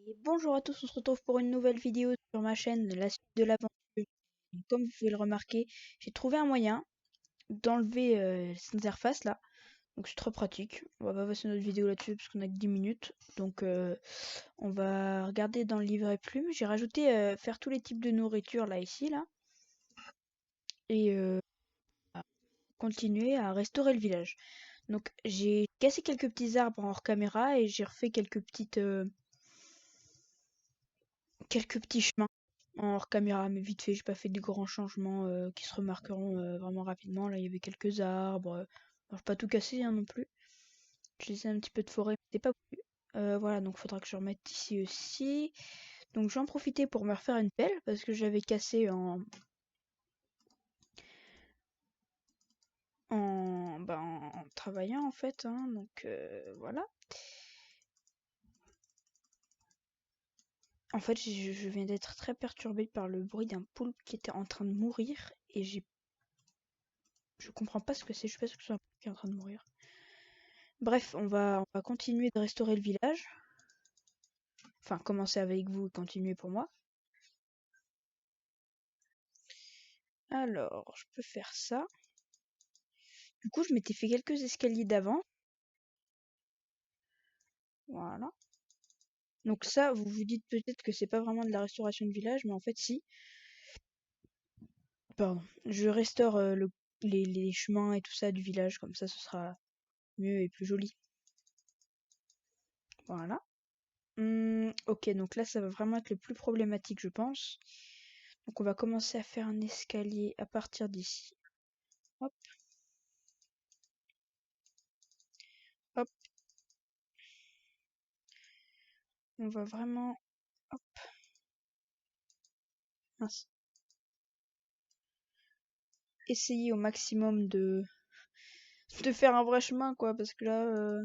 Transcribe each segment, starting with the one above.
Et bonjour à tous, on se retrouve pour une nouvelle vidéo sur ma chaîne, la suite de l'aventure. Donc, comme vous pouvez le remarquer, j'ai trouvé un moyen d'enlever cette interface là. Donc c'est trop pratique. On va pas passer notre vidéo là-dessus parce qu'on a que 10 minutes. Donc on va regarder dans le livret plume. J'ai rajouté faire tous les types de nourriture là ici là. Et continuer à restaurer le village. Donc j'ai cassé quelques petits arbres en hors caméra et j'ai refait quelques petits chemins en hors caméra, mais vite fait, j'ai pas fait de grands changements qui se remarqueront vraiment rapidement. Là, il y avait quelques arbres. Alors, pas tout cassé hein, non plus. J'ai laissé un petit peu de forêt, mais c'était pas voulu. Voilà, donc faudra que je remette ici aussi. Donc j'en profitais pour me refaire une pelle parce que j'avais cassé en travaillant en fait. Hein, donc voilà. En fait, je viens d'être très perturbée par le bruit d'un poulpe qui était en train de mourir et je comprends pas ce que c'est. Je sais pas ce que c'est un poulpe qui est en train de mourir. Bref, on va continuer de restaurer le village. Enfin, commencer avec vous et continuer pour moi. Alors, je peux faire ça. Du coup, je m'étais fait quelques escaliers d'avant. Voilà. Donc ça, vous vous dites peut-être que c'est pas vraiment de la restauration de village, mais en fait, si. Pardon. Je restaure les chemins et tout ça du village, comme ça, ce sera mieux et plus joli. Voilà. Ok, donc là, ça va vraiment être le plus problématique, je pense. Donc on va commencer à faire un escalier à partir d'ici. Hop, hop. On va vraiment, hop, mince, essayer au maximum de faire un vrai chemin, quoi, parce que là,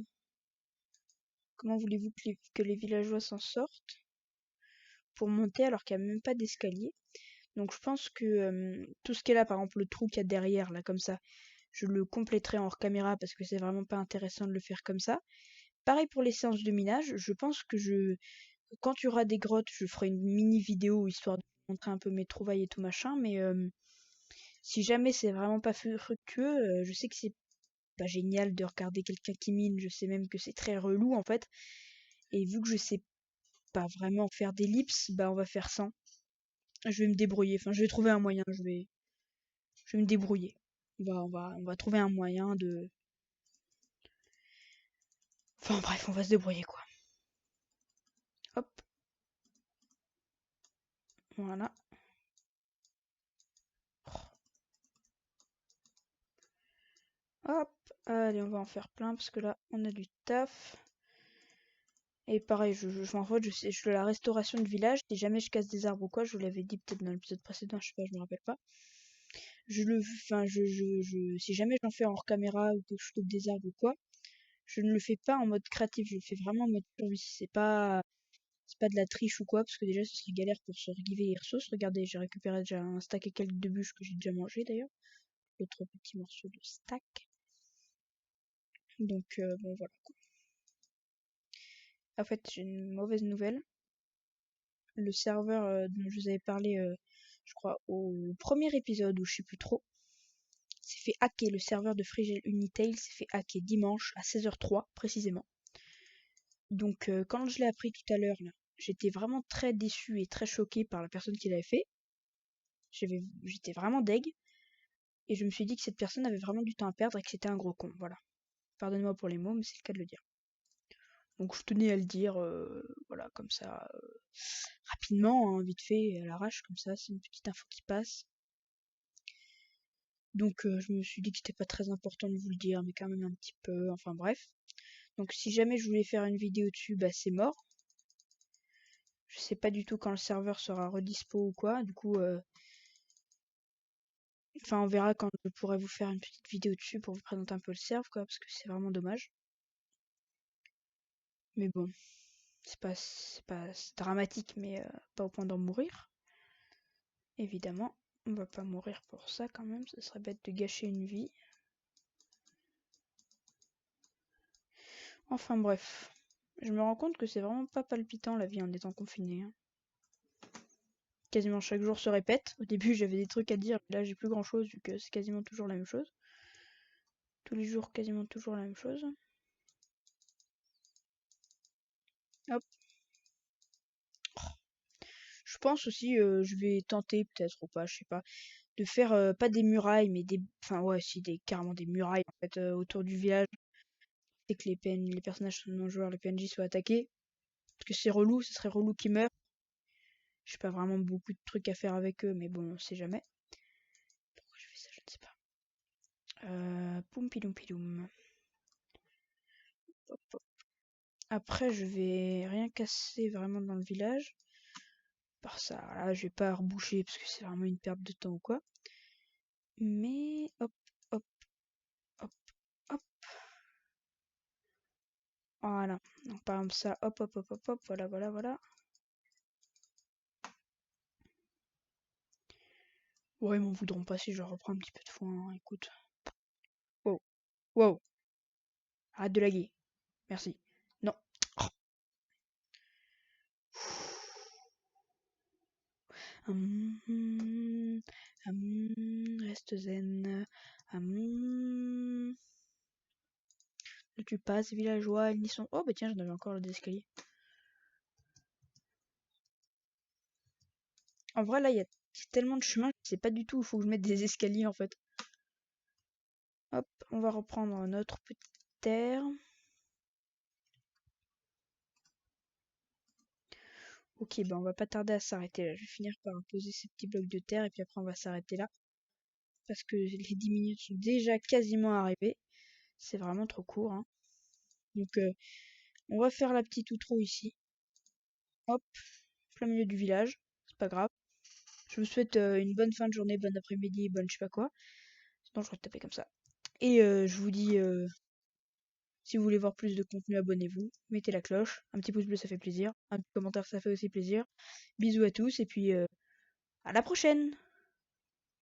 comment voulez-vous que les villageois s'en sortent pour monter alors qu'il n'y a même pas d'escalier? Donc je pense que tout ce qui est là, par exemple le trou qu'il y a derrière, là, comme ça, je le compléterai en hors caméra parce que c'est vraiment pas intéressant de le faire comme ça. Pareil pour les séances de minage, je pense que quand il y aura des grottes, je ferai une mini vidéo histoire de montrer un peu mes trouvailles et tout machin, mais si jamais c'est vraiment pas fructueux, je sais que c'est pas génial de regarder quelqu'un qui mine, je sais même que c'est très relou en fait. Et vu que je sais pas vraiment faire d'ellipse, bah on va faire sans. Je vais me débrouiller, enfin je vais trouver un moyen, je vais me débrouiller. On va trouver un moyen de. Enfin bref, on va se débrouiller quoi. Hop, voilà. Hop, allez, on va en faire plein parce que là on a du taf. Et pareil, en fait, je fais la restauration de village. Si jamais je casse des arbres ou quoi, je vous l'avais dit peut-être dans l'épisode précédent, je sais pas, je me rappelle pas. Enfin, si jamais j'en fais en hors caméra ou que je coupe des arbres ou quoi, je ne le fais pas en mode créatif, je le fais vraiment en mode survie. C'est pas de la triche ou quoi, parce que déjà ce serait galère pour se regiver les ressources. Regardez, j'ai récupéré déjà un stack et quelques de bûches que j'ai déjà mangé d'ailleurs. L'autre petit morceau de stack. Donc bon voilà. En fait, j'ai une mauvaise nouvelle. Le serveur dont je vous avais parlé, je crois, au premier épisode, ou je sais plus trop, s'est fait hacker. Le serveur de Frigel Unitail s'est fait hacker dimanche à 16h03 précisément. Donc quand je l'ai appris tout à l'heure, là, j'étais vraiment très déçue et très choquée par la personne qui l'avait fait. J'étais vraiment deg. Et je me suis dit que cette personne avait vraiment du temps à perdre et que c'était un gros con. Voilà. Pardonnez-moi pour les mots, mais c'est le cas de le dire. Donc je tenais à le dire, voilà, comme ça, rapidement, hein, vite fait, à l'arrache, comme ça, c'est une petite info qui passe. Donc je me suis dit que c'était pas très important de vous le dire, mais quand même un petit peu, enfin bref. Donc si jamais je voulais faire une vidéo dessus, bah c'est mort. Je sais pas du tout quand le serveur sera redispo ou quoi, du coup, enfin on verra quand je pourrai vous faire une petite vidéo dessus pour vous présenter un peu le serve, quoi, parce que c'est vraiment dommage. Mais bon, c'est pas dramatique, mais pas au point d'en mourir. Évidemment, on va pas mourir pour ça quand même, ce serait bête de gâcher une vie. Enfin bref. Je me rends compte que c'est vraiment pas palpitant la vie en étant confiné, hein. Quasiment chaque jour se répète. Au début, j'avais des trucs à dire, mais là, j'ai plus grand chose vu que c'est quasiment toujours la même chose. Tous les jours, quasiment toujours la même chose. Hop. Je pense aussi, je vais tenter peut-être ou pas, je sais pas, de faire pas des murailles, mais des, enfin ouais, si des carrément des murailles en fait autour du village, et que les personnages non joueurs, les PNJ soient attaqués, parce que c'est relou, ce serait relou qu'ils meurent. J'ai pas vraiment beaucoup de trucs à faire avec eux, mais bon, on sait jamais. Pourquoi je fais ça, je ne sais pas. Poum pidoum pidoum. Hop, hop. Après, je vais rien casser vraiment dans le village. Par ça, là, je vais pas reboucher parce que c'est vraiment une perte de temps ou quoi. Mais hop, hop, hop, hop. Voilà. Donc par exemple ça, hop, hop, hop, hop, hop, voilà, voilà, voilà. Ouais, ils m'en voudront pas si je reprends un petit peu de foin, hein, écoute. Wow, wow, arrête de laguer. Merci. Non. Reste zen. Ne tue pas ces villageois, ils n'y sont. Oh bah tiens, j'en avais encore le escaliers. En vrai, là, il y a tellement de chemins, je sais pas du tout où il faut que je mette des escaliers en fait. Hop, on va reprendre notre petite terre. Ok, bah on va pas tarder à s'arrêter là. Je vais finir par poser ces petits blocs de terre et puis après on va s'arrêter là. Parce que les 10 minutes sont déjà quasiment arrivées. C'est vraiment trop court, hein. Donc on va faire la petite outro ici. Hop, plein milieu du village. C'est pas grave. Je vous souhaite une bonne fin de journée, bon après-midi, bonne je sais pas quoi. Sinon je vais taper comme ça. Et je vous dis, si vous voulez voir plus de contenu, abonnez-vous. Mettez la cloche. Un petit pouce bleu, ça fait plaisir. Un petit commentaire, ça fait aussi plaisir. Bisous à tous et puis à la prochaine!